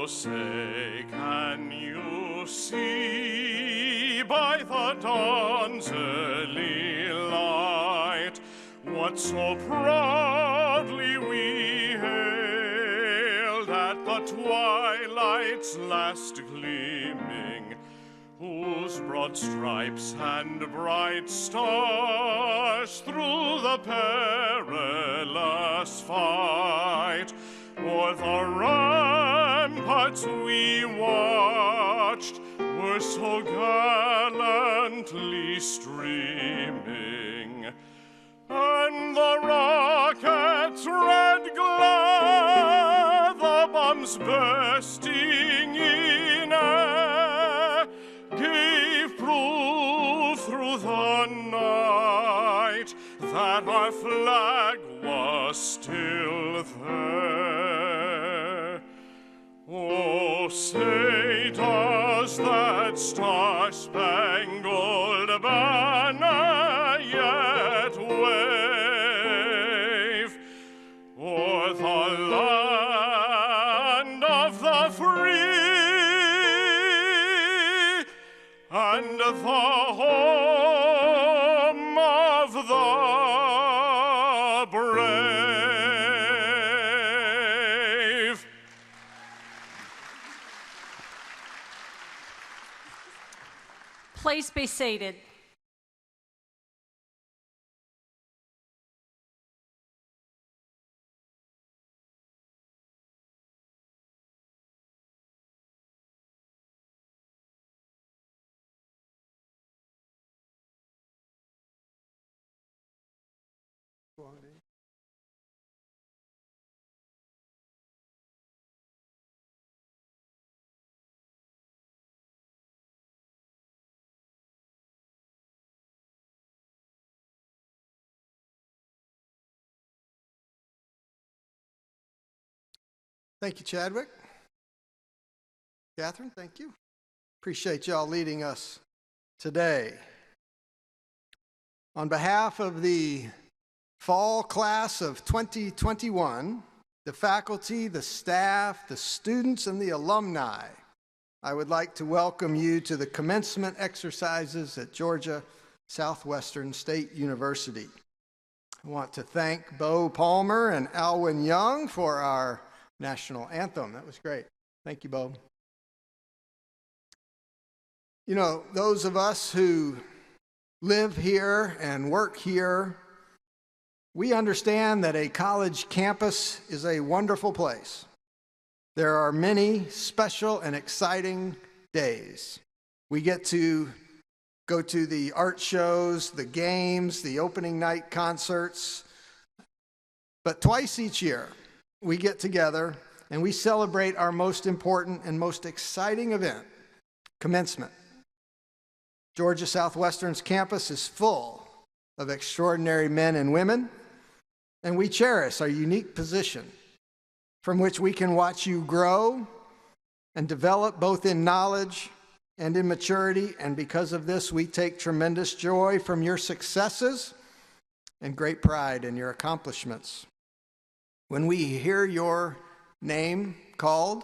say, can you see by the dawn's early light what so proudly we hailed at the twilight's last gleaming, whose broad stripes and bright stars through the perilous fight o'er the ramparts we watched were so gallantly streaming, and the rocket's red glare, the bombs bursting in air, gave proof through the night that our flag was still there. Oh, say does that star-spangled banner yet wave o'er the land of the free and the home of the brave? Please be seated. Thank you, Chadwick. Catherine, thank you. Appreciate y'all leading us today. On behalf of the fall class of 2021, the faculty, the staff, the students, and the alumni, I would like to welcome you to the commencement exercises at Georgia Southwestern State University. I want to thank Bo Palmer and Alwyn Young for our national anthem. That was great. Thank you, Bo. You know, those of us who live here and work here, we understand that a college campus is a wonderful place. There are many special and exciting days. We get to go to the art shows, the games, the opening night concerts. But twice each year, we get together and we celebrate our most important and most exciting event, commencement. Georgia Southwestern's campus is full of extraordinary men and women, and we cherish our unique position from which we can watch you grow and develop both in knowledge and in maturity, and because of this, we take tremendous joy from your successes and great pride in your accomplishments. When we hear your name called,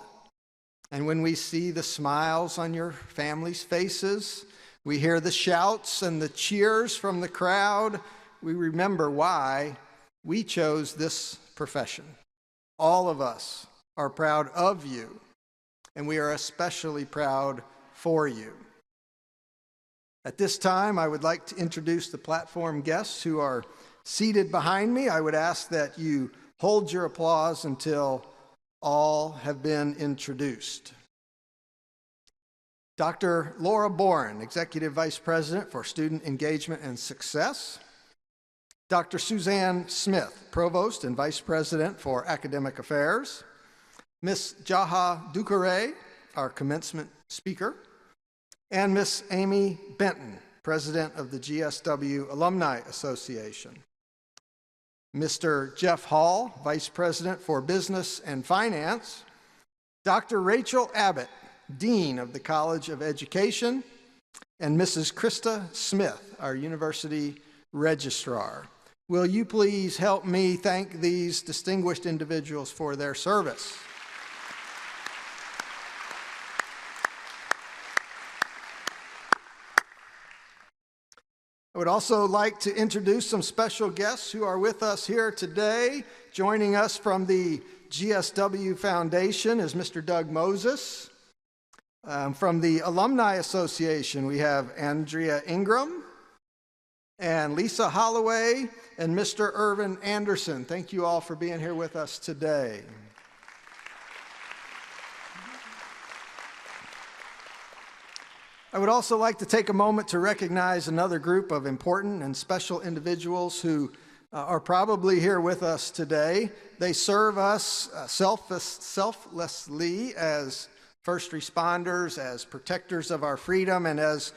and when we see the smiles on your families' faces, we hear the shouts and the cheers from the crowd, we remember why we chose this profession. All of us are proud of you, and we are especially proud for you. At this time, I would like to introduce the platform guests who are seated behind me. I would ask that you hold your applause until all have been introduced. Dr. Laura Boren, Executive Vice President for Student Engagement and Success. Dr. Suzanne Smith, Provost and Vice President for Academic Affairs. Ms. Jaha Dukare, our commencement speaker. And Ms. Amy Benton, President of the GSW Alumni Association. Mr. Jeff Hall, Vice President for Business and Finance, Dr. Rachel Abbott, Dean of the College of Education, and Mrs. Krista Smith, our University Registrar. Will you please help me thank these distinguished individuals for their service? I would also like to introduce some special guests who are with us here today. Joining us from the GSW Foundation is Mr. Doug Moses. From the Alumni Association, we have Andrea Ingram and Lisa Holloway and Mr. Irvin Anderson. Thank you all for being here with us today. I would also like to take a moment to recognize another group of important and special individuals who are probably here with us today. They serve us selflessly as first responders, as protectors of our freedom, and as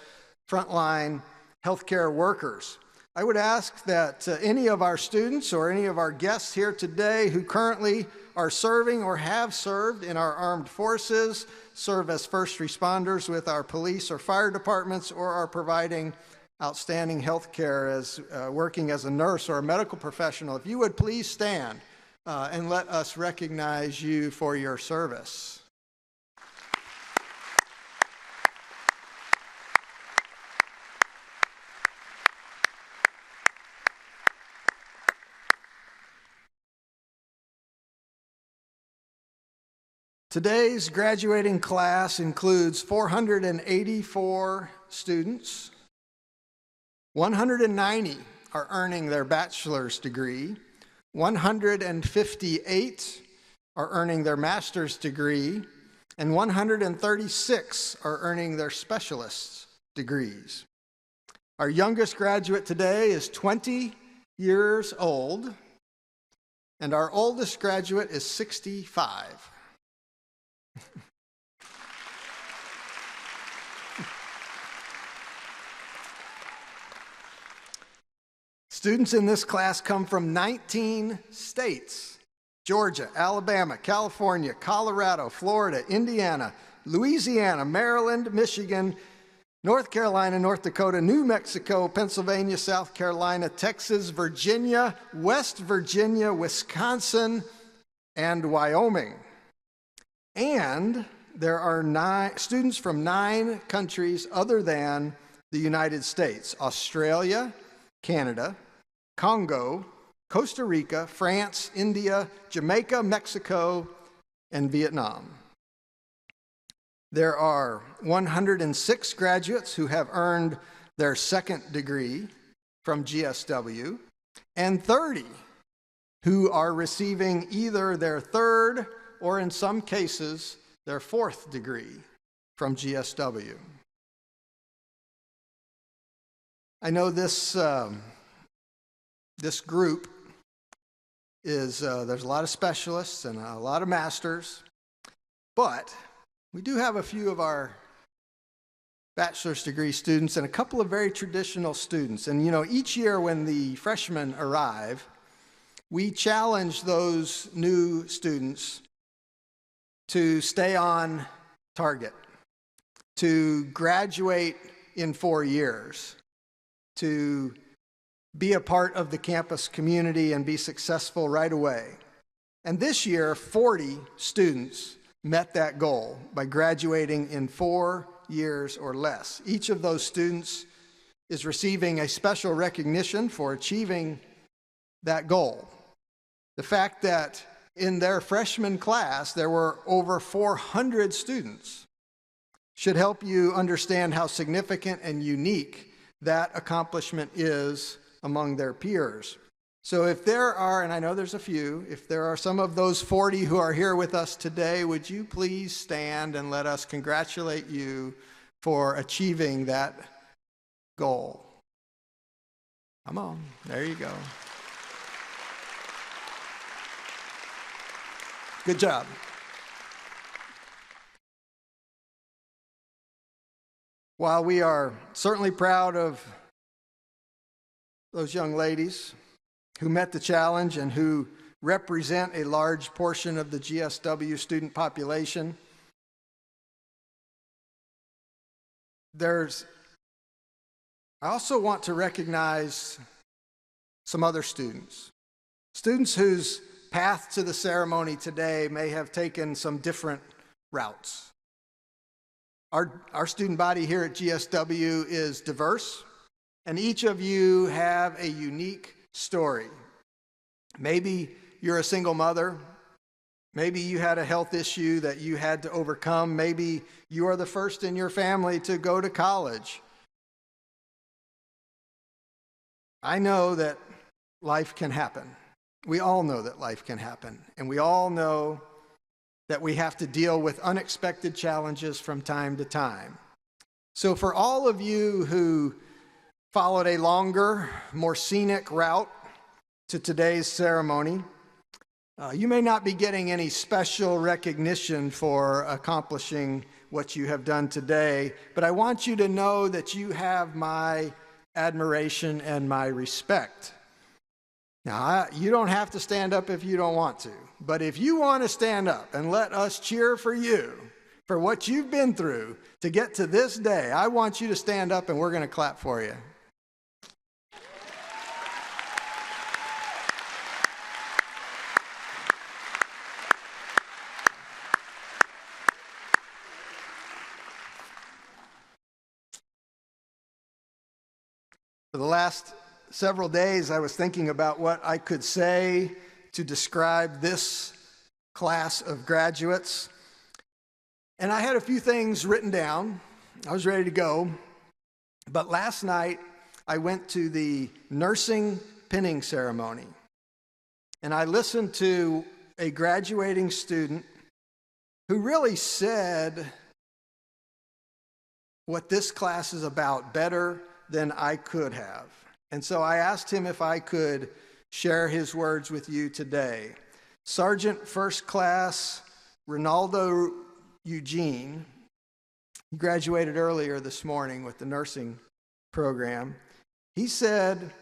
frontline healthcare workers. I would ask that any of our students or any of our guests here today who currently are serving or have served in our armed forces, serve as first responders with our police or fire departments, or are providing outstanding health care as working as a nurse or a medical professional, if you would please stand and let us recognize you for your service. Today's graduating class includes 484 students. 190 are earning their bachelor's degree. 158 are earning their master's degree. And 136 are earning their specialist's degrees. Our youngest graduate today is 20 years old, and our oldest graduate is 65. Students in this class come from 19 states: Georgia, Alabama, California, Colorado, Florida, Indiana, Louisiana, Maryland, Michigan, North Carolina, North Dakota, New Mexico, Pennsylvania, South Carolina, Texas, Virginia, West Virginia, Wisconsin, and Wyoming. And there are students from 9 countries other than the United States: Australia, Canada, Congo, Costa Rica, France, India, Jamaica, Mexico, and Vietnam. There are 106 graduates who have earned their second degree from GSW, and 30 who are receiving either their third or, in some cases, their fourth degree from GSW. I know this group is, there's a lot of specialists and a lot of masters, but we do have a few of our bachelor's degree students and a couple of very traditional students. And you know, each year when the freshmen arrive, we challenge those new students to stay on target, to graduate in 4 years, to be a part of the campus community and be successful right away. And this year, 40 students met that goal by graduating in 4 years or less. Each of those students is receiving a special recognition for achieving that goal. The fact that in their freshman class there were over 400 students should help you understand how significant and unique that accomplishment is among their peers. So if there are, and I know there's a few, if there are some of those 40 who are here with us today, would you please stand and let us congratulate you for achieving that goal? Come on, there you go. Good job. While we are certainly proud of those young ladies who met the challenge and who represent a large portion of the GSW student population, I also want to recognize some other students whose path to the ceremony today may have taken some different routes. Our student body here at GSW is diverse. And each of you have a unique story. Maybe you're a single mother. Maybe you had a health issue that you had to overcome. Maybe you are the first in your family to go to college. I know that life can happen. We all know that life can happen. And we all know that we have to deal with unexpected challenges from time to time. So for all of you who followed a longer, more scenic route to today's ceremony, you may not be getting any special recognition for accomplishing what you have done today, but I want you to know that you have my admiration and my respect. Now, you don't have to stand up if you don't want to, but if you want to stand up and let us cheer for you, for what you've been through to get to this day, I want you to stand up and we're going to clap for you. For the last several days, I was thinking about what I could say to describe this class of graduates. And I had a few things written down. I was ready to go. But last night, I went to the nursing pinning ceremony. And I listened to a graduating student who really said what this class is about better than I could have. And so I asked him if I could share his words with you today. Sergeant First Class Ronaldo Eugene, he graduated earlier this morning with the nursing program. He said,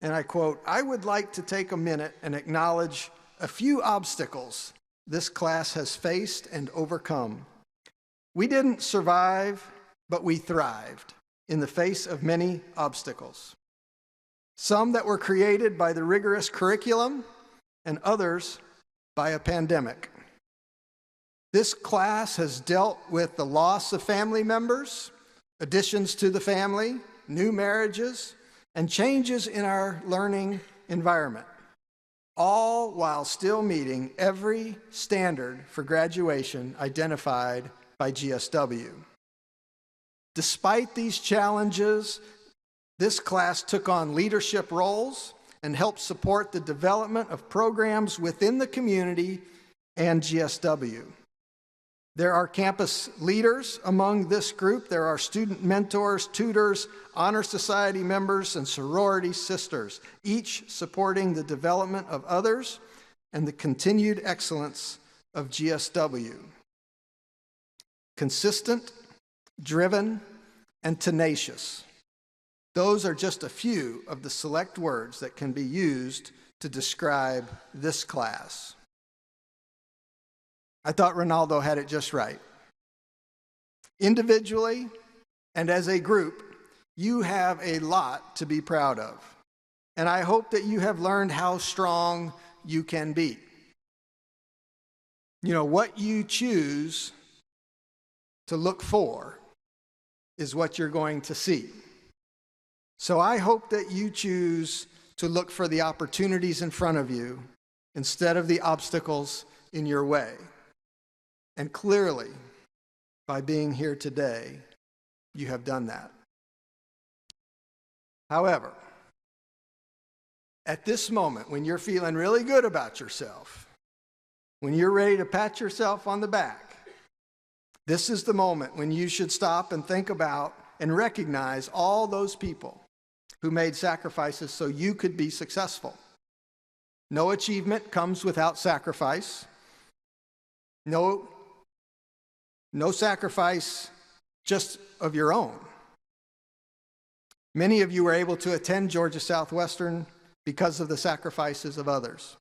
and I quote, "I would like to take a minute and acknowledge a few obstacles this class has faced and overcome. We didn't survive, but we thrived in the face of many obstacles. Some that were created by the rigorous curriculum and others by a pandemic. This class has dealt with the loss of family members, additions to the family, new marriages, and changes in our learning environment, all while still meeting every standard for graduation identified by GSW. Despite these challenges, this class took on leadership roles and helped support the development of programs within the community and GSW. There are campus leaders among this group. There are student mentors, tutors, honor society members, and sorority sisters, each supporting the development of others and the continued excellence of GSW. Consistent, driven, and tenacious. Those are just a few of the select words that can be used to describe this class. I thought Ronaldo had it just right. Individually and as a group, you have a lot to be proud of. And I hope that you have learned how strong you can be. You know, what you choose to look for is what you're going to see. So I hope that you choose to look for the opportunities in front of you instead of the obstacles in your way. And clearly, by being here today, you have done that. However, at this moment, when you're feeling really good about yourself, when you're ready to pat yourself on the back, this is the moment when you should stop and think about and recognize all those people who made sacrifices so you could be successful. No achievement comes without sacrifice. No sacrifice just of your own. Many of you were able to attend Georgia Southwestern because of the sacrifices of others.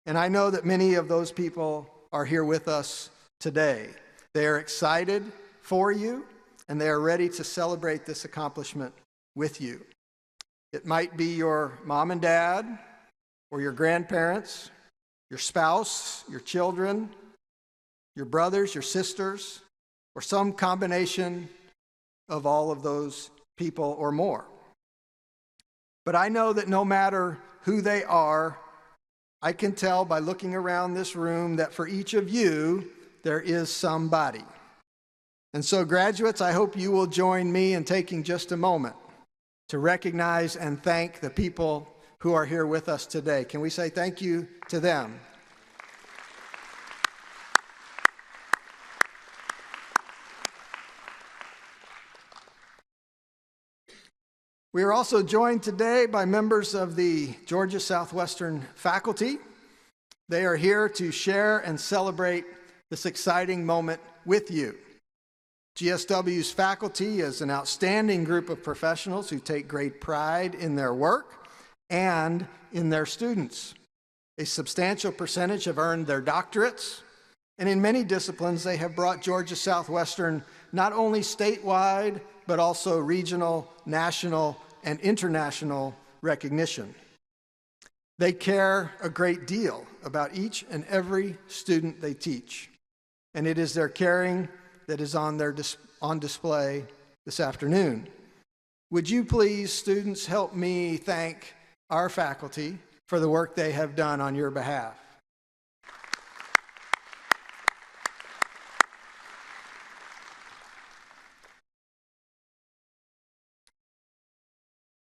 And I know that many of those people are here with us today. They are excited for you, and they are ready to celebrate this accomplishment with you. It might be your mom and dad, or your grandparents, your spouse, your children, your brothers, your sisters, or some combination of all of those people or more. But I know that no matter who they are, I can tell by looking around this room that for each of you, there is somebody. And so, graduates, I hope you will join me in taking just a moment to recognize and thank the people who are here with us today. Can we say thank you to them? We are also joined today by members of the Georgia Southwestern faculty. They are here to share and celebrate this exciting moment with you. GSW's faculty is an outstanding group of professionals who take great pride in their work and in their students. A substantial percentage have earned their doctorates, and in many disciplines they have brought Georgia Southwestern not only statewide, but also regional, national, and international recognition. They care a great deal about each and every student they teach, and it is their caring that is on display this afternoon. Would you please, students, help me thank our faculty for the work they have done on your behalf.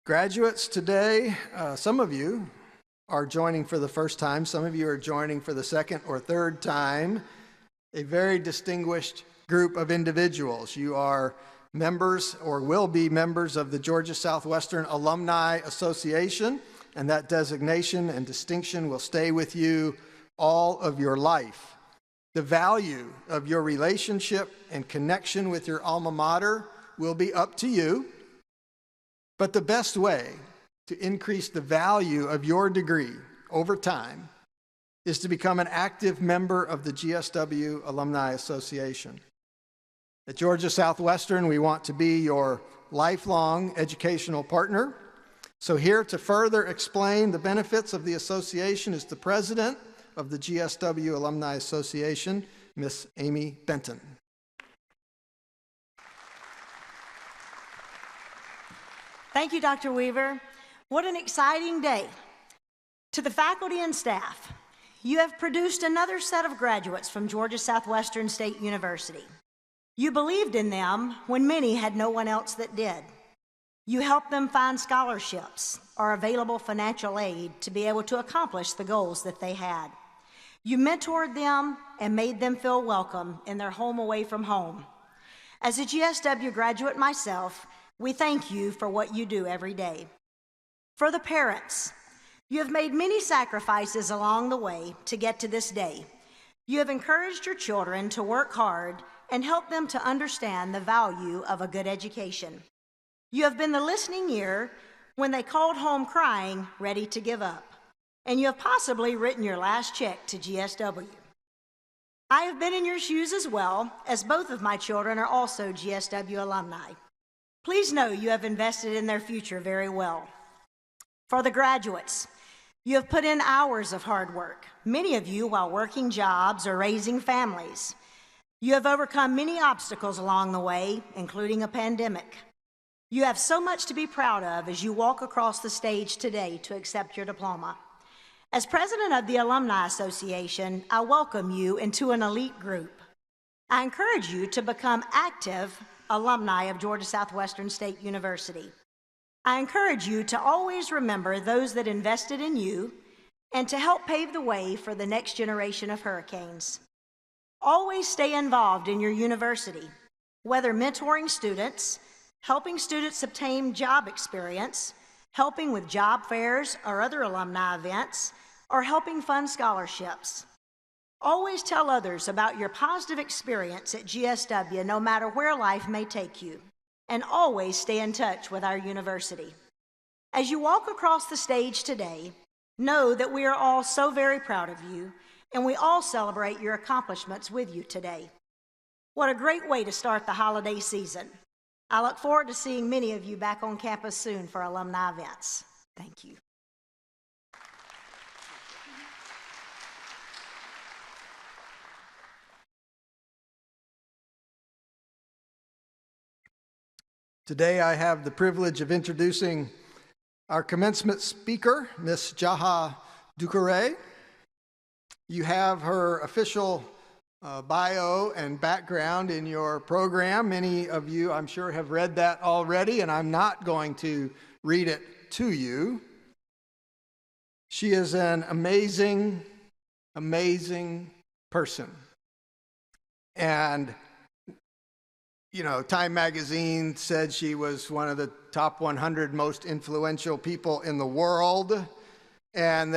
Graduates, today, some of you are joining for the first time. Some of you are joining for the second or third time. A very distinguished group of individuals. You are members or will be members of the Georgia Southwestern Alumni Association, and that designation and distinction will stay with you all of your life. The value of your relationship and connection with your alma mater will be up to you. But the best way to increase the value of your degree over time is to become an active member of the GSW Alumni Association. At Georgia Southwestern, we want to be your lifelong educational partner. So here to further explain the benefits of the association is the president of the GSW Alumni Association, Miss Amy Benton. Thank you, Dr. Weaver. What an exciting day. To the faculty and staff, you have produced another set of graduates from Georgia Southwestern State University. You believed in them when many had no one else that did. You helped them find scholarships or available financial aid to be able to accomplish the goals that they had. You mentored them and made them feel welcome in their home away from home. As a GSW graduate myself, we thank you for what you do every day. For the parents, you have made many sacrifices along the way to get to this day. You have encouraged your children to work hard and help them to understand the value of a good education. You have been the listening ear when they called home crying, ready to give up. And you have possibly written your last check to GSW. I have been in your shoes as well, as both of my children are also GSW alumni. Please know you have invested in their future very well. For the graduates, you have put in hours of hard work, many of you while working jobs or raising families. You have overcome many obstacles along the way, including a pandemic. You have so much to be proud of as you walk across the stage today to accept your diploma. As president of the Alumni Association, I welcome you into an elite group. I encourage you to become active alumni of Georgia Southwestern State University. I encourage you to always remember those that invested in you and to help pave the way for the next generation of hurricanes. Always stay involved in your university, whether mentoring students, helping students obtain job experience, helping with job fairs or other alumni events, or helping fund scholarships. Always tell others about your positive experience at GSW, no matter where life may take you, and always stay in touch with our university. As you walk across the stage today, know that we are all so very proud of you, and we all celebrate your accomplishments with you today. What a great way to start the holiday season. I look forward to seeing many of you back on campus soon for alumni events. Thank you. Today I have the privilege of introducing our commencement speaker, Miss Jaha Dukare. You have her official bio and background in your program. Many of you, I'm sure, have read that already, and I'm not going to read it to you. She is an amazing, amazing person. And, you know, Time magazine said she was one of the top 100 most influential people in the world. And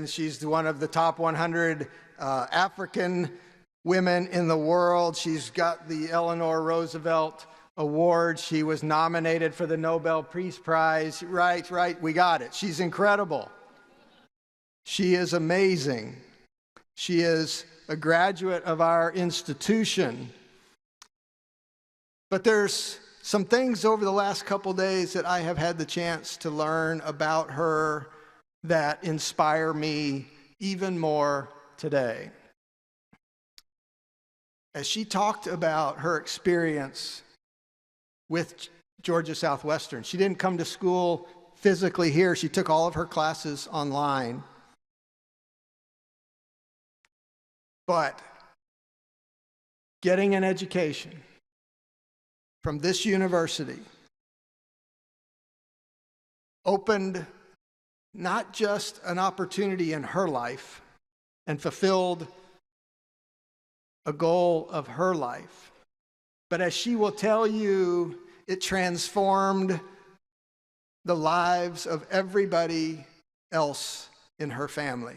she's one of the top 100 African women in the world. She's got the Eleanor Roosevelt Award. She was nominated for the Nobel Peace Prize. Right, we got it. She's incredible. She is amazing. She is a graduate of our institution. But there's some things over the last couple days that I have had the chance to learn about her that inspire me even more today. As she talked about her experience with Georgia Southwestern, she didn't come to school physically here. She took all of her classes online. But getting an education from this university opened not just an opportunity in her life and fulfilled a goal of her life, but as she will tell you, it transformed the lives of everybody else in her family.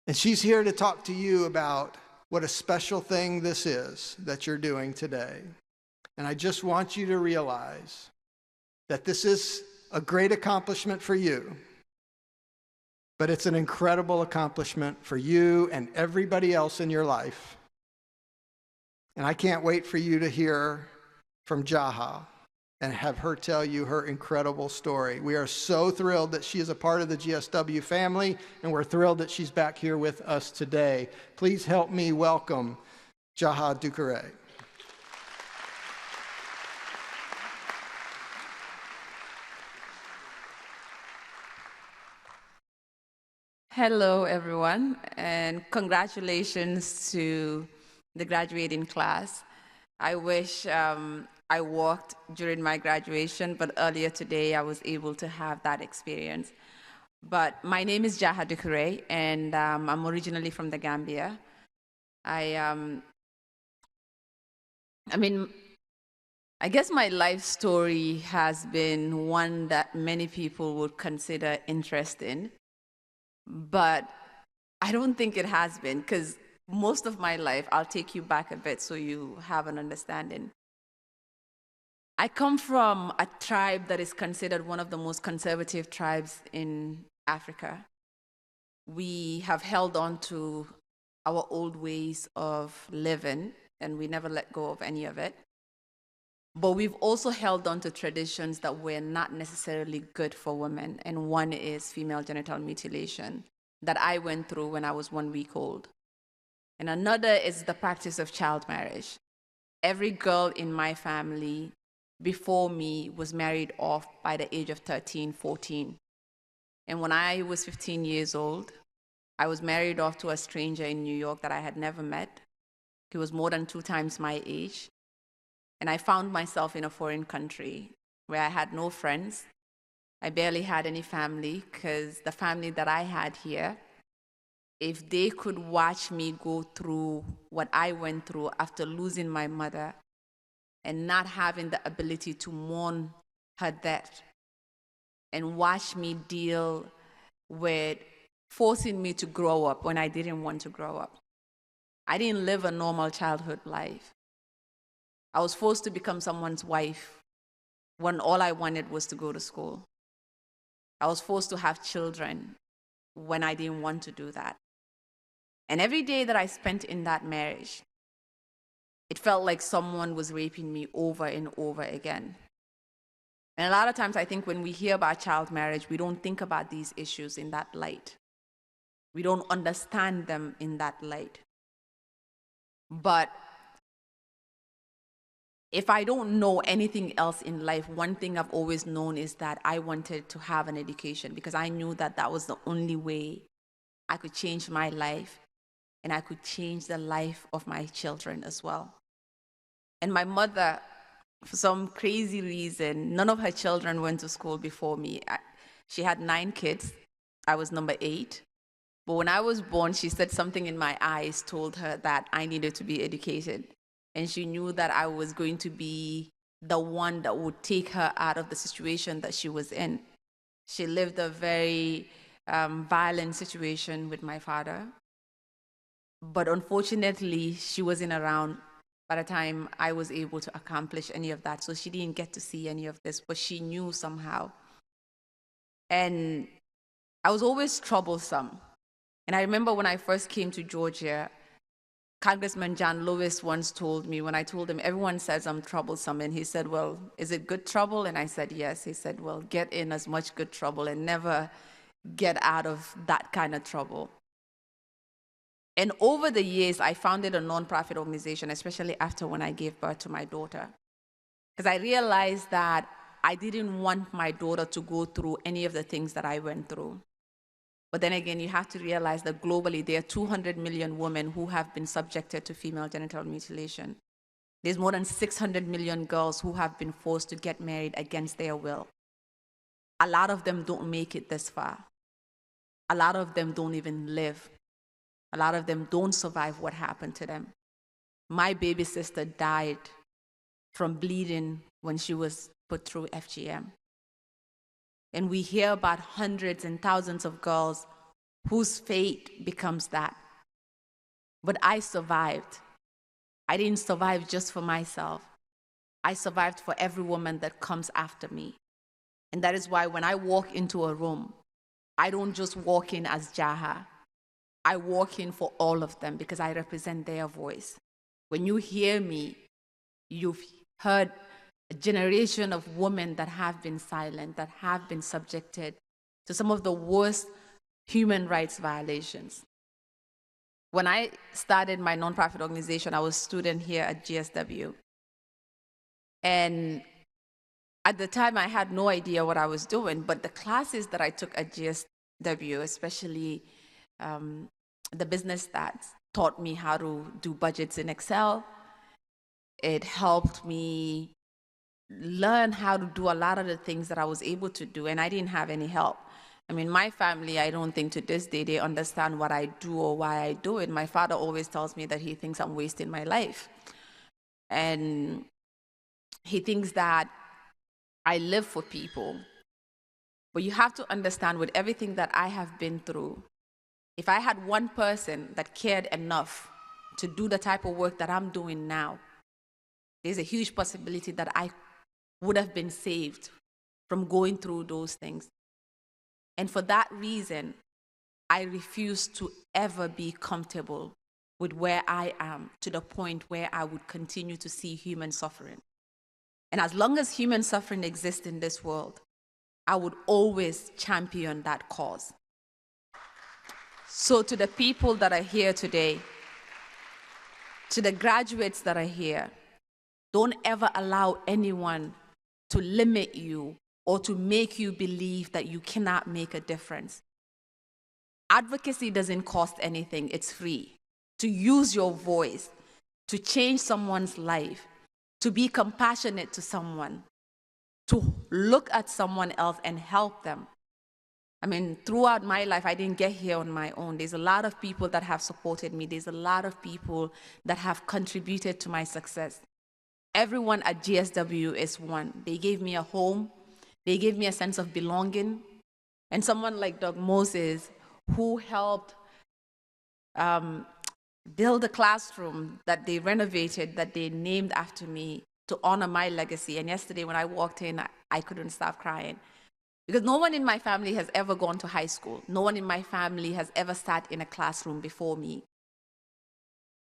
And she's here to talk to you about what a special thing this is that you're doing today. And I just want you to realize that this is a great accomplishment for you, but it's an incredible accomplishment for you and everybody else in your life. And I can't wait for you to hear from Jaha and have her tell you her incredible story. We are so thrilled that she is a part of the GSW family, and we're thrilled that she's back here with us today. Please help me welcome Jaha Dukare. Hello, everyone, and congratulations to the graduating class. I wish I walked during my graduation, but earlier today I was able to have that experience. But my name is Jaha Dukare, and I'm originally from the Gambia. I guess my life story has been one that many people would consider interesting, but I don't think it has been, because most of my life, I'll take you back a bit so you have an understanding. I come from a tribe that is considered one of the most conservative tribes in Africa. We have held on to our old ways of living, and we never let go of any of it. But we've also held on to traditions that were not necessarily good for women, and one is female genital mutilation that I went through when I was 1 week old. And another is the practice of child marriage. Every girl in my family before me was married off by the age of 13, 14. And when I was 15 years old, I was married off to a stranger in New York that I had never met. He was more than 2 times my age. And I found myself in a foreign country where I had no friends. I barely had any family, because the family that I had here, if they could watch me go through what I went through after losing my mother and not having the ability to mourn her death, and watch me deal with forcing me to grow up when I didn't want to grow up. I didn't live a normal childhood life. I was forced to become someone's wife when all I wanted was to go to school. I was forced to have children when I didn't want to do that. And every day that I spent in that marriage, it felt like someone was raping me over and over again. And a lot of times I think when we hear about child marriage, we don't think about these issues in that light. We don't understand them in that light. But if I don't know anything else in life, one thing I've always known is that I wanted to have an education, because I knew that that was the only way I could change my life and I could change the life of my children as well. And my mother, for some crazy reason, none of her children went to school before me. She had 9 kids. I was number 8. But when I was born, she said something in my eyes told her that I needed to be educated. And she knew that I was going to be the one that would take her out of the situation that she was in. She lived a very violent situation with my father. But unfortunately, she wasn't around by the time I was able to accomplish any of that. So she didn't get to see any of this, but she knew somehow. And I was always troublesome. And I remember when I first came to Georgia, Congressman John Lewis once told me, when I told him, everyone says I'm troublesome, and he said, well, is it good trouble? And I said, yes. He said, well, get in as much good trouble and never get out of that kind of trouble. And over the years, I founded a nonprofit organization, especially after when I gave birth to my daughter, because I realized that I didn't want my daughter to go through any of the things that I went through. But then again, you have to realize that globally, there are 200 million women who have been subjected to female genital mutilation. There's more than 600 million girls who have been forced to get married against their will. A lot of them don't make it this far. A lot of them don't even live. A lot of them don't survive what happened to them. My baby sister died from bleeding when she was put through FGM. And we hear about hundreds and thousands of girls whose fate becomes that. But I survived. I didn't survive just for myself. I survived for every woman that comes after me. And that is why when I walk into a room, I don't just walk in as Jaha. I walk in for all of them because I represent their voice. When you hear me, you've heard a generation of women that have been silent, that have been subjected to some of the worst human rights violations. When I started my nonprofit organization, I was a student here at GSW. And at the time, I had no idea what I was doing, but the classes that I took at GSW, especially the business stats, taught me how to do budgets in Excel. It helped me learn how to do a lot of the things that I was able to do, and I didn't have any help. I mean, my family, I don't think to this day they understand what I do or why I do it. My father always tells me that he thinks I'm wasting my life. And he thinks that I live for people. But you have to understand, with everything that I have been through, if I had one person that cared enough to do the type of work that I'm doing now, there's a huge possibility that I would have been saved from going through those things. And for that reason, I refuse to ever be comfortable with where I am, to the point where I would continue to see human suffering. And as long as human suffering exists in this world, I would always champion that cause. So to the people that are here today, to the graduates that are here, don't ever allow anyone to limit you or to make you believe that you cannot make a difference. Advocacy doesn't cost anything, it's free. To use your voice, to change someone's life, to be compassionate to someone, to look at someone else and help them. I mean, throughout my life, I didn't get here on my own. There's a lot of people that have supported me. There's a lot of people that have contributed to my success. Everyone at GSW is one. They gave me a home. They gave me a sense of belonging. And someone like Doug Moses, who helped build a classroom that they renovated, that they named after me to honor my legacy. And yesterday when I walked in, I couldn't stop crying. Because no one in my family has ever gone to high school. No one in my family has ever sat in a classroom before me.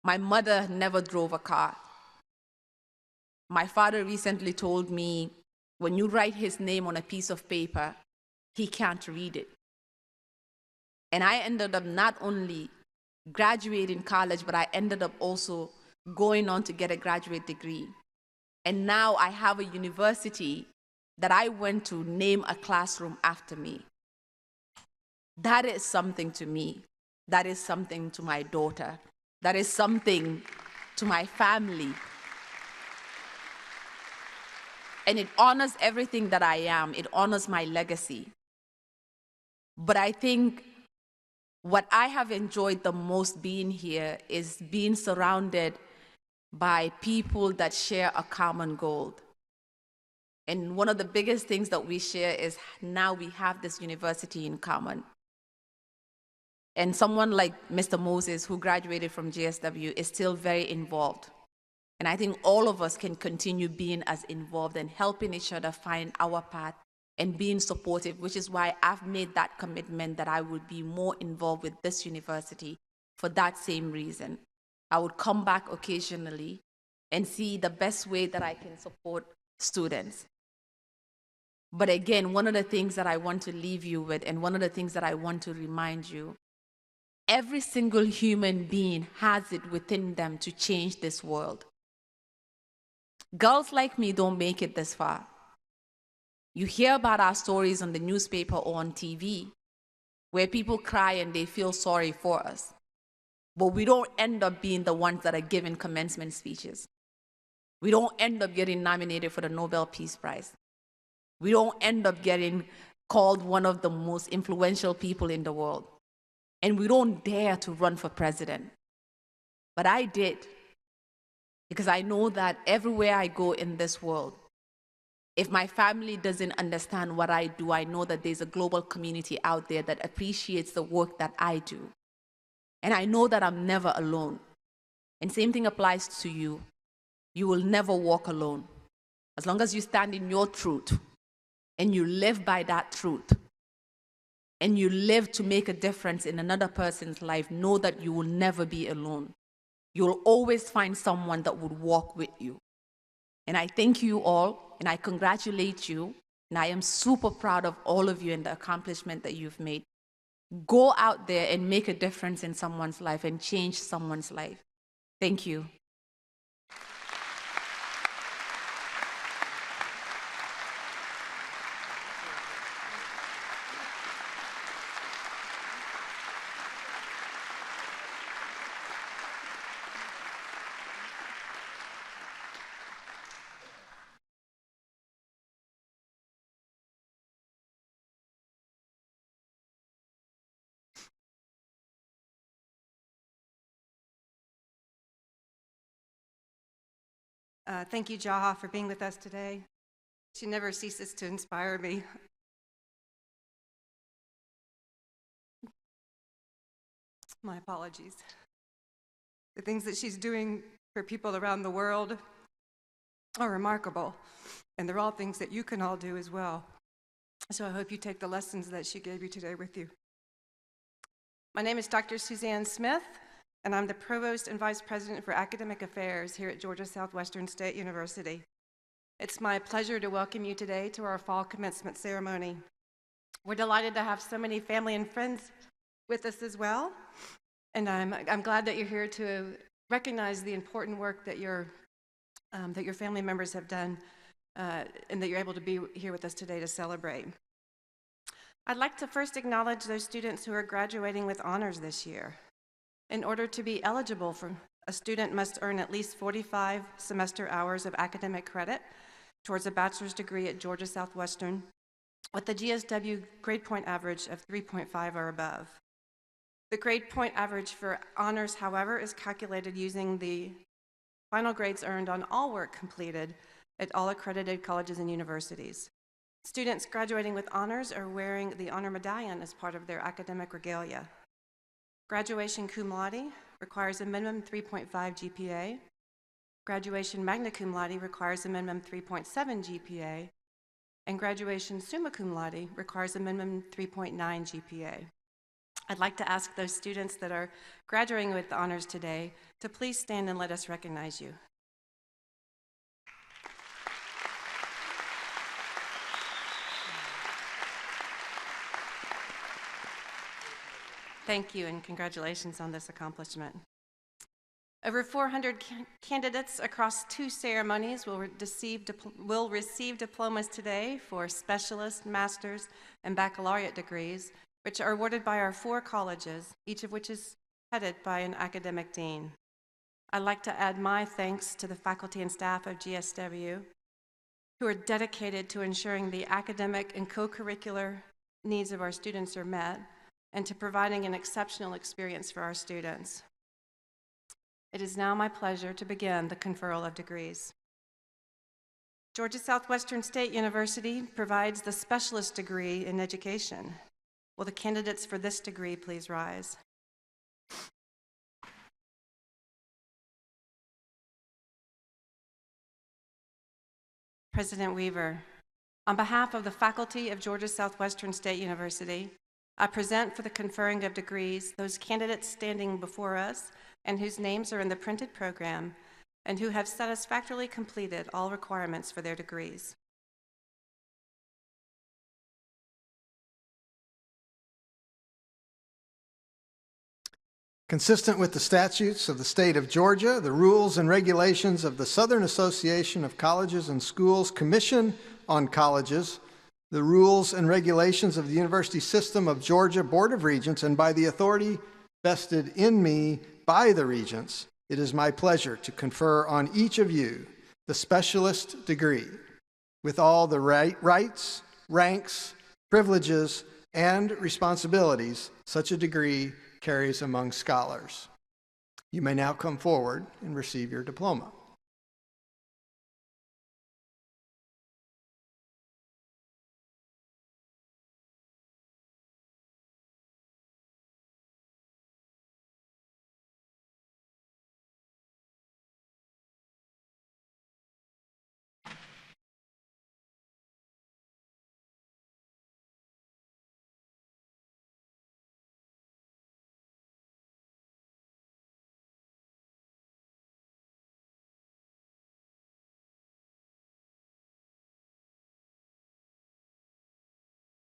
My mother never drove a car. My father recently told me, when you write his name on a piece of paper, he can't read it. And I ended up not only graduating college, but I ended up also going on to get a graduate degree. And now I have a university that I went to name a classroom after me. That is something to me. That is something to my daughter. That is something to my family. And it honors everything that I am. It honors my legacy. But I think what I have enjoyed the most being here is being surrounded by people that share a common goal. And one of the biggest things that we share is now we have this university in common. And someone like Mr. Moses, who graduated from GSW, is still very involved. And I think all of us can continue being as involved and helping each other find our path and being supportive, which is why I've made that commitment that I would be more involved with this university for that same reason. I would come back occasionally and see the best way that I can support students. But again, one of the things that I want to leave you with, and one of the things that I want to remind you, every single human being has it within them to change this world. Girls like me don't make it this far. You hear about our stories on the newspaper or on TV, where people cry and they feel sorry for us. But we don't end up being the ones that are giving commencement speeches. We don't end up getting nominated for the Nobel Peace Prize. We don't end up getting called one of the most influential people in the world. And we don't dare to run for president. But I did, because I know that everywhere I go in this world, if my family doesn't understand what I do, I know that there's a global community out there that appreciates the work that I do. And I know that I'm never alone. And same thing applies to you. You will never walk alone. As long as you stand in your truth and you live by that truth and you live to make a difference in another person's life, know that you will never be alone. You'll always find someone that would walk with you. And I thank you all, and I congratulate you, and I am super proud of all of you and the accomplishment that you've made. Go out there and make a difference in someone's life and change someone's life. Thank you. Thank you, Jaha, for being with us today. She never ceases to inspire me. My apologies. The things that she's doing for people around the world are remarkable, and they're all things that you can all do as well. So I hope you take the lessons that she gave you today with you. My name is Dr. Suzanne Smith, and I'm the Provost and Vice President for Academic Affairs here at Georgia Southwestern State University. It's my pleasure to welcome you today to our fall commencement ceremony. We're delighted to have so many family and friends with us as well, and I'm glad that you're here to recognize the important work that your family members have done, and that you're able to be here with us today to celebrate. I'd like to first acknowledge those students who are graduating with honors this year. In order to be eligible, a student must earn at least 45 semester hours of academic credit towards a bachelor's degree at Georgia Southwestern with a GSW grade point average of 3.5 or above. The grade point average for honors, however, is calculated using the final grades earned on all work completed at all accredited colleges and universities. Students graduating with honors are wearing the honor medallion as part of their academic regalia. Graduation cum laude requires a minimum 3.5 GPA. Graduation magna cum laude requires a minimum 3.7 GPA. And graduation summa cum laude requires a minimum 3.9 GPA. I'd like to ask those students that are graduating with honors today to please stand and let us recognize you. Thank you, and congratulations on this accomplishment. Over 400 candidates across 2 ceremonies will receive diplomas today for specialist, master's, and baccalaureate degrees, which are awarded by our 4 colleges, each of which is headed by an academic dean. I'd like to add my thanks to the faculty and staff of GSW, who are dedicated to ensuring the academic and co-curricular needs of our students are met, and to providing an exceptional experience for our students. It is now my pleasure to begin the Conferral of Degrees. Georgia Southwestern State University provides the specialist degree in education. Will the candidates for this degree please rise? President Weaver, on behalf of the faculty of Georgia Southwestern State University, I present for the conferring of degrees those candidates standing before us and whose names are in the printed program and who have satisfactorily completed all requirements for their degrees. Consistent with the statutes of the state of Georgia, the rules and regulations of the Southern Association of Colleges and Schools Commission on Colleges, the rules and regulations of the University System of Georgia Board of Regents, and by the authority vested in me by the Regents, it is my pleasure to confer on each of you the specialist degree with all the rights, ranks, privileges, and responsibilities such a degree carries among scholars. You may now come forward and receive your diploma.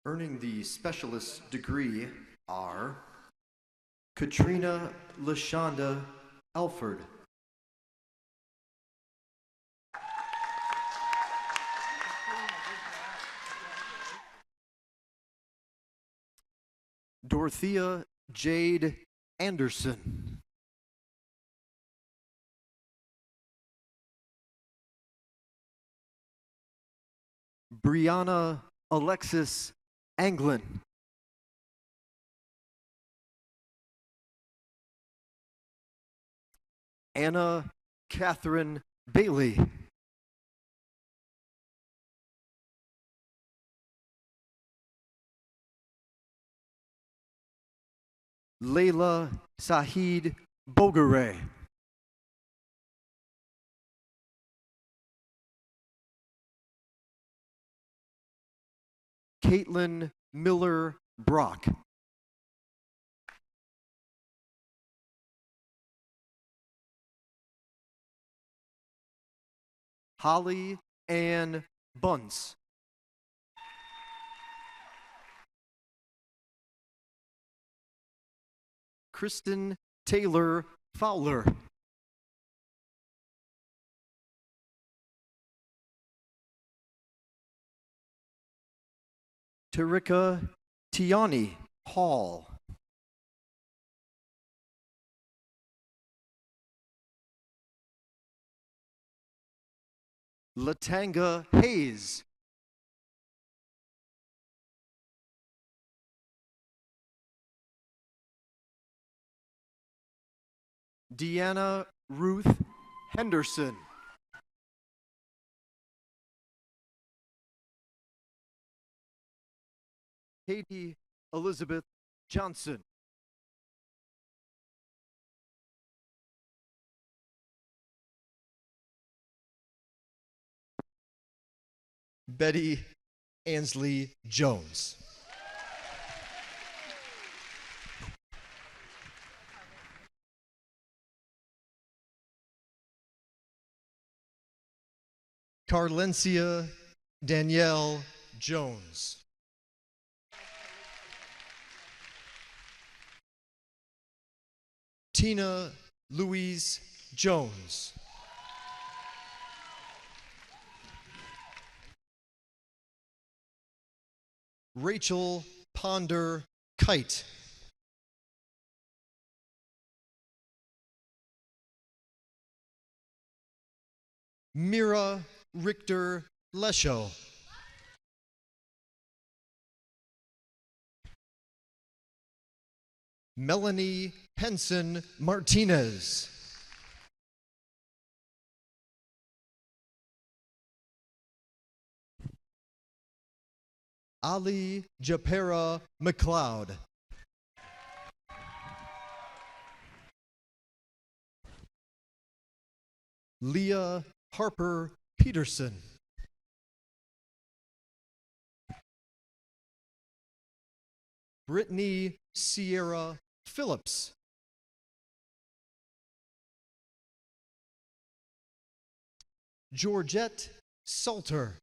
Earning the specialist degree are Katrina LaShonda Elford, Dorothea Jade Anderson, Brianna Alexis Anglin, Anna Catherine Bailey, Layla Sahid Bogare, Caitlin Miller Brock, Holly Ann Bunce, Kristen Taylor Fowler, Tarika Tiani Hall, Latanga Hayes, Deanna Ruth Henderson, Katie Elizabeth Johnson, Betty Ansley Jones, Carlencia Danielle Jones, Tina Louise Jones. Rachel Ponder Kite. Mira Richter Lesho. Melanie Henson Martinez. Ali Japera McLeod. Leah Harper Peterson. Brittany Sierra Phillips. Georgette Salter.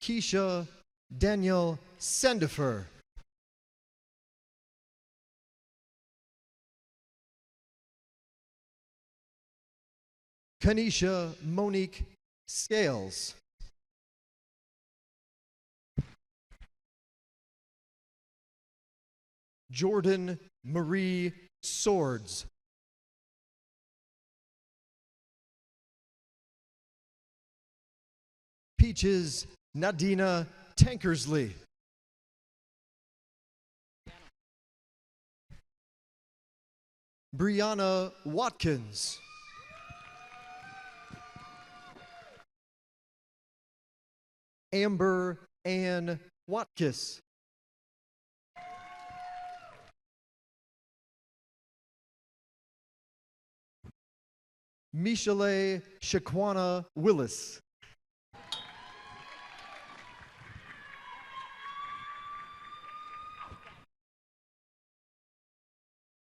Keisha Daniel Sandifer. Kanisha Monique Scales. Jordan Marie Swords. Peaches Nadina Tankersley. Brianna Watkins. Amber Ann Watkis. Michele Shaquana Willis.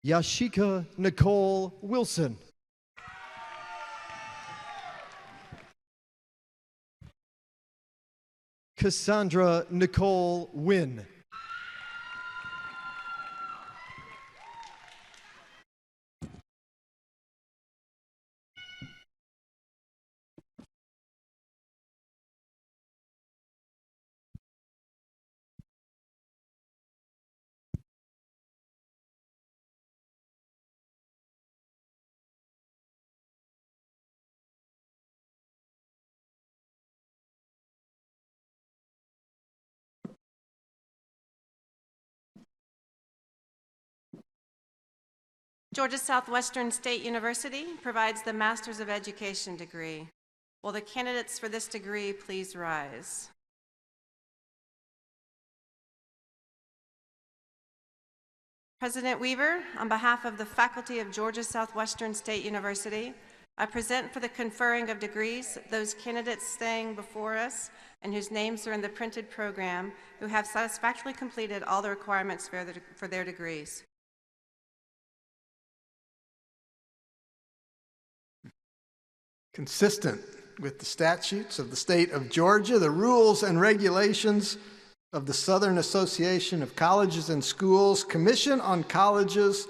Yashika Nicole Wilson. Cassandra Nicole Wynn. Georgia Southwestern State University provides the Master's of Education degree. Will the candidates for this degree please rise? President Weaver, on behalf of the faculty of Georgia Southwestern State University, I present for the conferring of degrees those candidates staying before us and whose names are in the printed program who have satisfactorily completed all the requirements for their degrees. Consistent with the statutes of the state of Georgia, the rules and regulations of the Southern Association of Colleges and Schools, Commission on Colleges,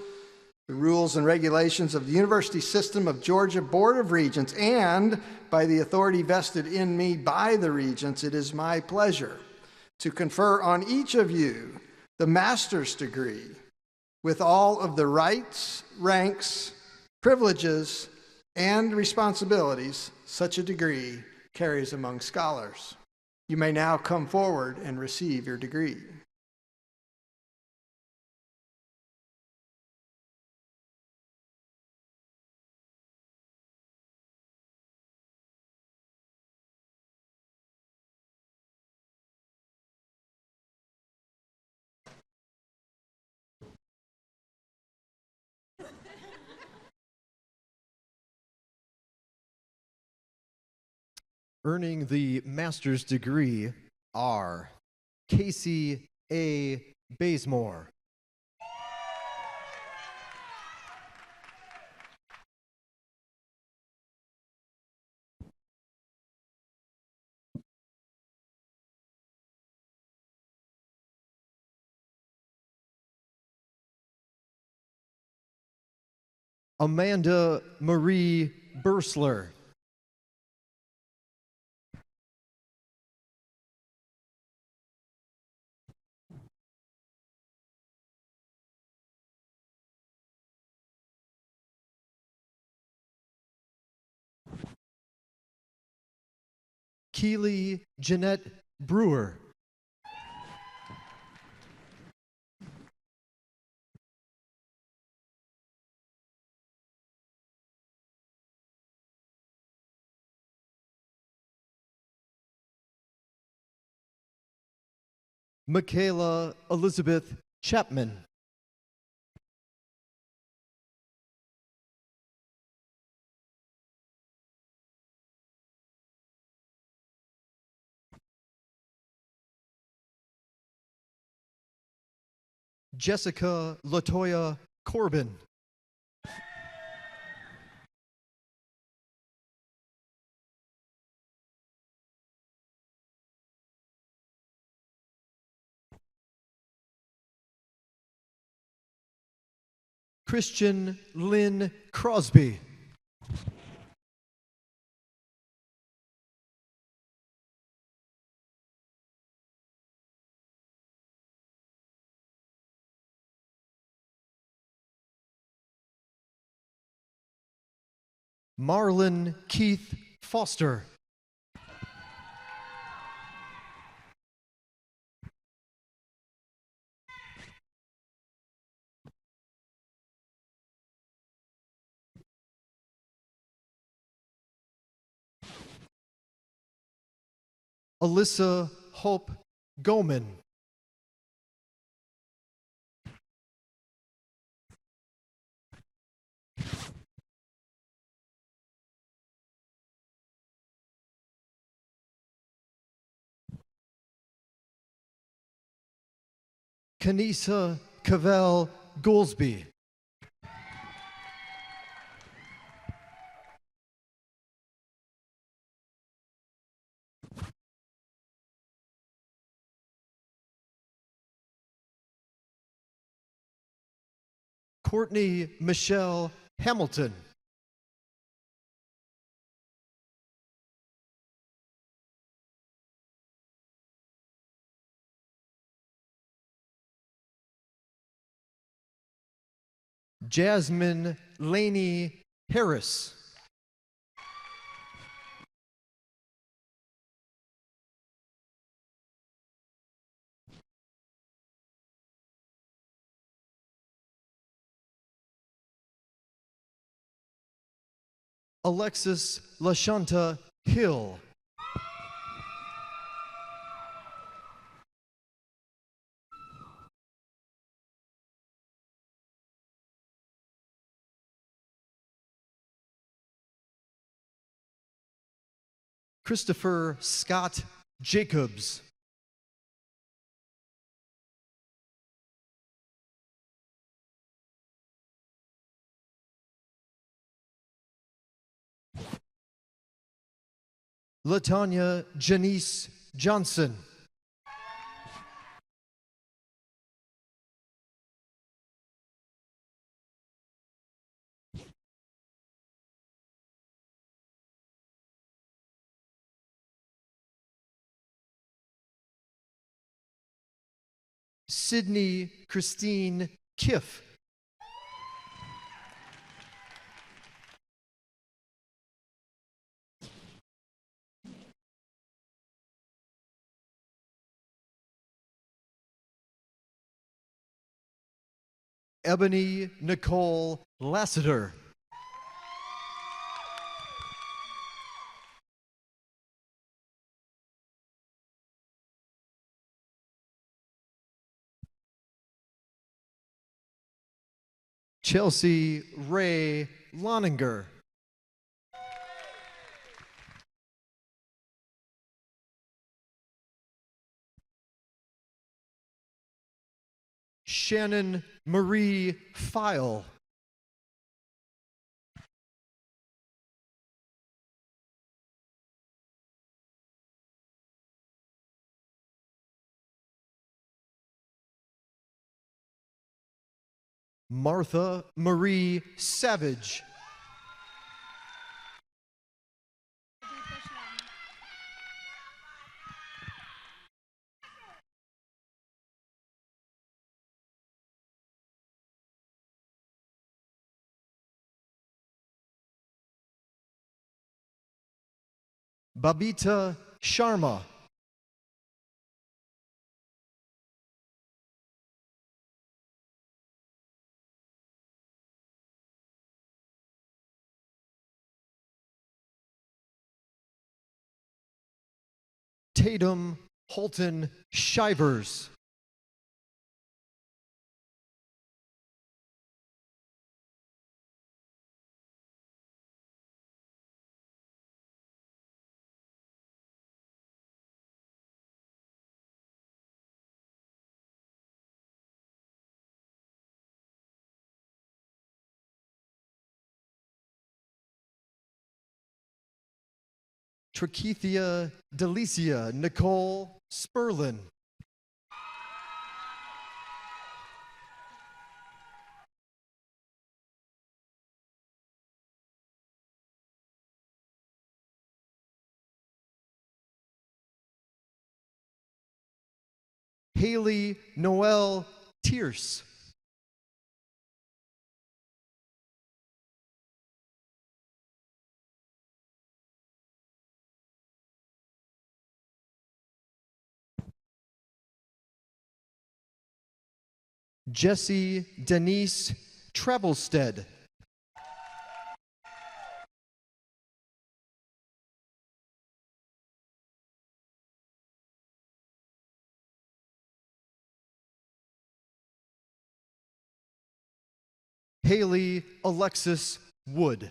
the rules and regulations of the University System of Georgia Board of Regents, and by the authority vested in me by the Regents, it is my pleasure to confer on each of you the master's degree with all of the rights, ranks, privileges, and responsibilities such a degree carries among scholars. You may now come forward and receive your degree. Earning the master's degree are Casey A. Bazemore, Amanda Marie Bursler. Keely Jeanette Brewer. Michaela Elizabeth Chapman. Jessica Latoya Corbin. Christian Lynn Crosby. Marlon Keith Foster. Alyssa Hope Goman. Kanisa Cavell Goolsby. Courtney Michelle Hamilton. Jasmine Laney Harris. Alexis LaShanta Hill. Christopher Scott Jacobs. Latanya Janice Johnson. Sydney Christine Kiff. Ebony Nicole Lassiter. Chelsea Ray Loninger. Shannon Marie File. Martha Marie Savage. Babita Sharma. Tatum Holton Shivers. Trakethia Delicia Nicole Sperlin. Haley Noel Tierce. Jessie Denise Treblestead. Haley Alexis Wood.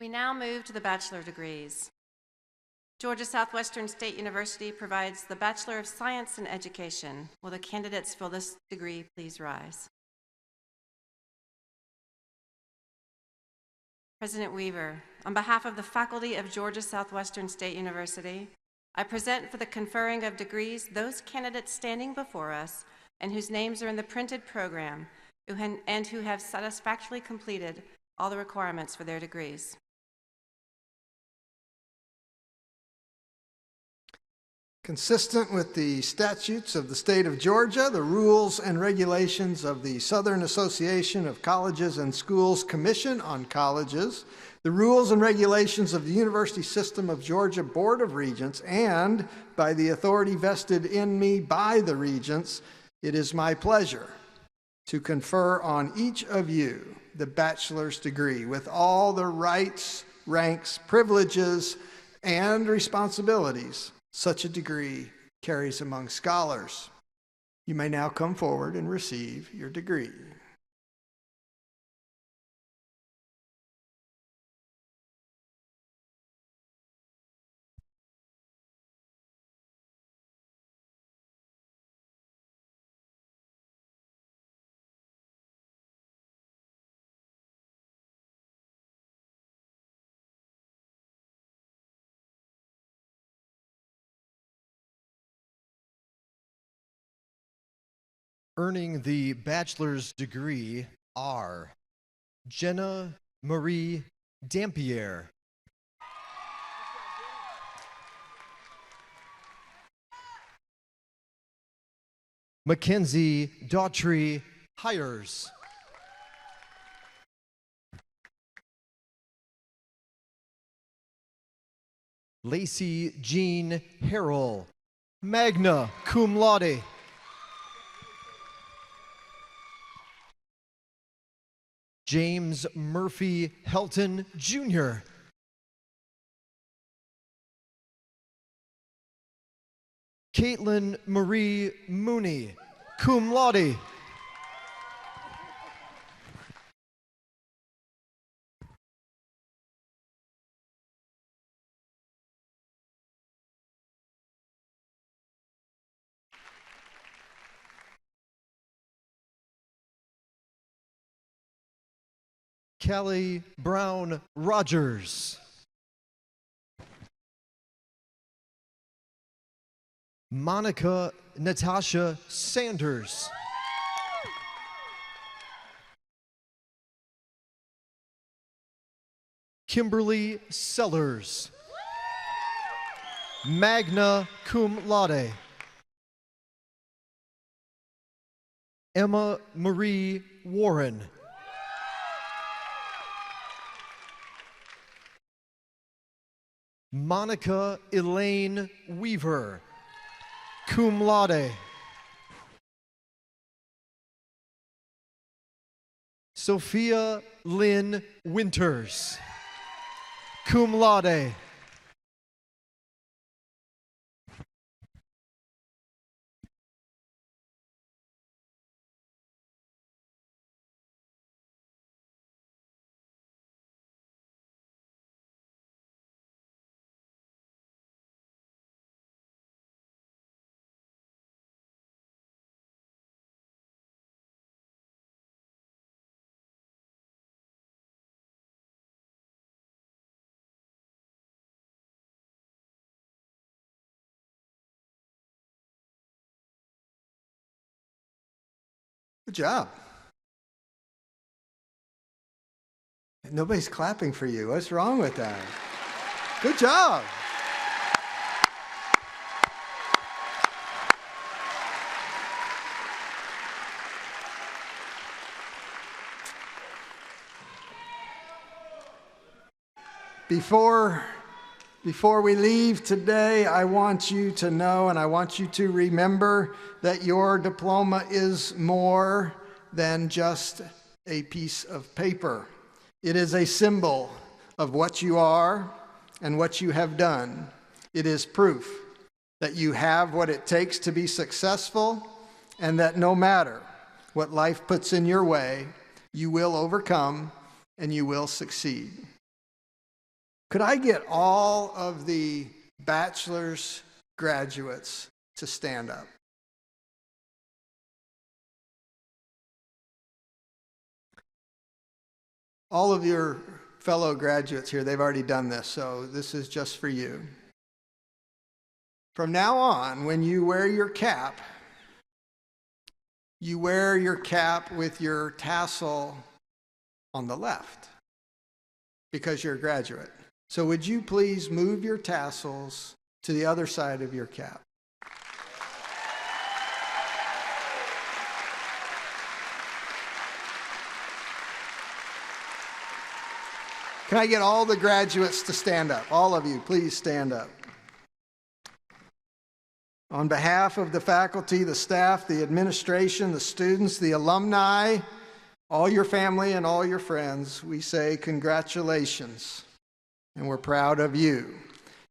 We now move to the bachelor degrees. Georgia Southwestern State University provides the Bachelor of Science in Education. Will the candidates for this degree please rise? President Weaver, on behalf of the faculty of Georgia Southwestern State University, I present for the conferring of degrees those candidates standing before us and whose names are in the printed program and who have satisfactorily completed all the requirements for their degrees. Consistent with the statutes of the state of Georgia, the rules and regulations of the Southern Association of Colleges and Schools Commission on Colleges, the rules and regulations of the University System of Georgia Board of Regents, and by the authority vested in me by the Regents, it is my pleasure to confer on each of you the bachelor's degree with all the rights, ranks, privileges, and responsibilities such a degree carries among scholars. You may now come forward and receive your degree. Earning the bachelor's degree are Jenna Marie Dampier, Mackenzie Daughtry Hires, Lacey Jean Harrell, magna cum laude. James Murphy Helton, Jr. Caitlin Marie Mooney, cum laude. Kelly Brown Rogers. Monica Natasha Sanders. Kimberly Sellers. Magna cum laude. Emma Marie Warren. Monica Elaine Weaver, cum laude. Sophia Lynn Winters, cum laude. Good job. Nobody's clapping for you. What's wrong with that? Good job. Before we leave today, I want you to know and I want you to remember that your diploma is more than just a piece of paper. It is a symbol of what you are and what you have done. It is proof that you have what it takes to be successful and that no matter what life puts in your way, you will overcome and you will succeed. Could I get all of the bachelor's graduates to stand up? All of your fellow graduates here, they've already done this, so this is just for you. From now on, when you wear your cap with your tassel on the left because you're a graduate. So would you please move your tassels to the other side of your cap? Can I get all the graduates to stand up? All of you, please stand up. On behalf of the faculty, the staff, the administration, the students, the alumni, all your family and all your friends, we say congratulations. And we're proud of you.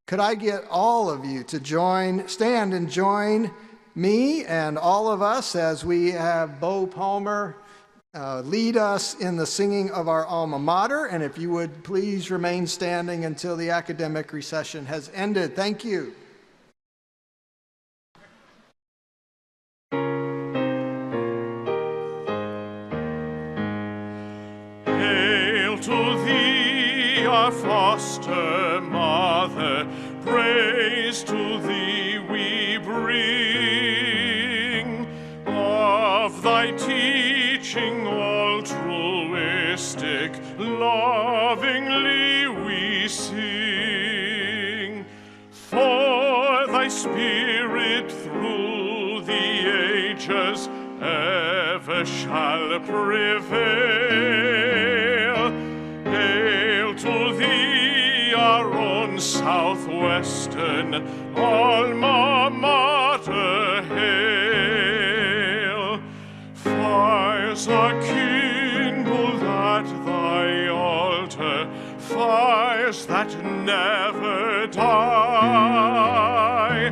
Could I get all of you to stand and join me and all of us as we have Bo Palmer lead us in the singing of our alma mater. And if you would please remain standing until the academic recession has ended. Thank you. Hail to thee, our foster mother, praise to thee we bring. Of thy teaching altruistic, lovingly we sing. For thy spirit through the ages ever shall prevail. Hail to thee, our own Southwestern alma mater, hail. Fires are kindled at thy altar, fires that never die.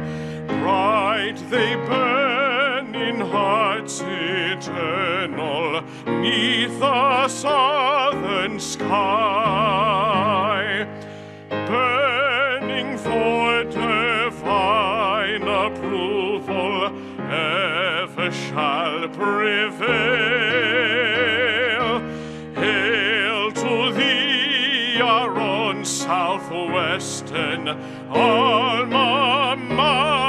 Bright they burn in hearts eternal, 'neath the southern sky, burning for divine approval, ever shall prevail. Hail to thee, our own Southwestern alma mater.